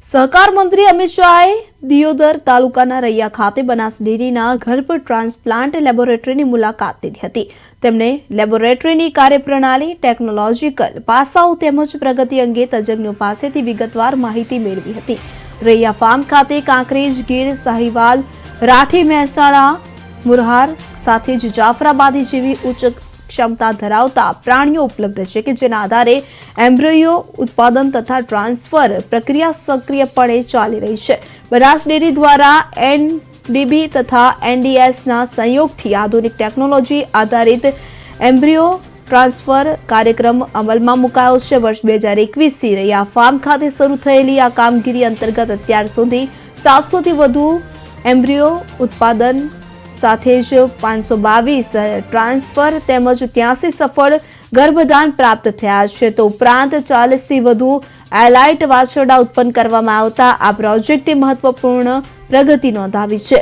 સહકાર મંત્રી અમિત શાહે દિયોદર તાલુકાના રૈયા ખાતે બનાસ ડેરીના ગર્ભ ટ્રાન્સપ્લાન્ટ લેબોરેટરીની મુલાકાત લીધી હતી। તેમણે લેબોરેટરીની કાર્યપ્રણાલી, ટેકનોલોજીકલ પાસાઓ તેમજ પ્રગતિ અંગે તજજ્ઞો પાસેથી વિગતવાર માહિતી મેળવી હતી। રૈયા ફાર્મ ખાતે કાંકરેજ, ગીર, સાહિવાલ, રાઠી, મહેસાણા, મુરહાર સાથે જ જાફરાબાદી જેવી ઉચ્ચ ક્ષમતા ધરાવતા પ્રાણીઓ ઉપલબ્ધ છે કે જેના આધારે એમ્બ્રિયો ઉત્પાદન તથા ટ્રાન્સફર પ્રક્રિયા સક્રિયપણે ચાલી રહી છે। બનાસ ડેરી દ્વારા એનડીબી તથા એનડીએસના સહયોગથી આધુનિક ટેકનોલોજી આધારિત એમ્બ્રિયો ટ્રાન્સફર કાર્યક્રમ અમલમાં મુકાયો છે। વર્ષ 2021થી રૈયા ફાર્મ ખાતે શરૂ થયેલી આ કામગીરી અંતર્ગત અત્યાર સુધી 700થી વધુ એમ્બ્રિયો ઉત્પાદન સાથે જ 522 ટ્રાન્સફર તેમજ 83 સફળ ગર્ભધાન પ્રાપ્ત થયા છે। તો ઉપરાંત 40થી વધુ એલાઇટ વાછરડા ઉત્પન્ન કરવામાં આવતા આ પ્રોજેક્ટે મહત્વપૂર્ણ પ્રગતિ નોંધાવી છે।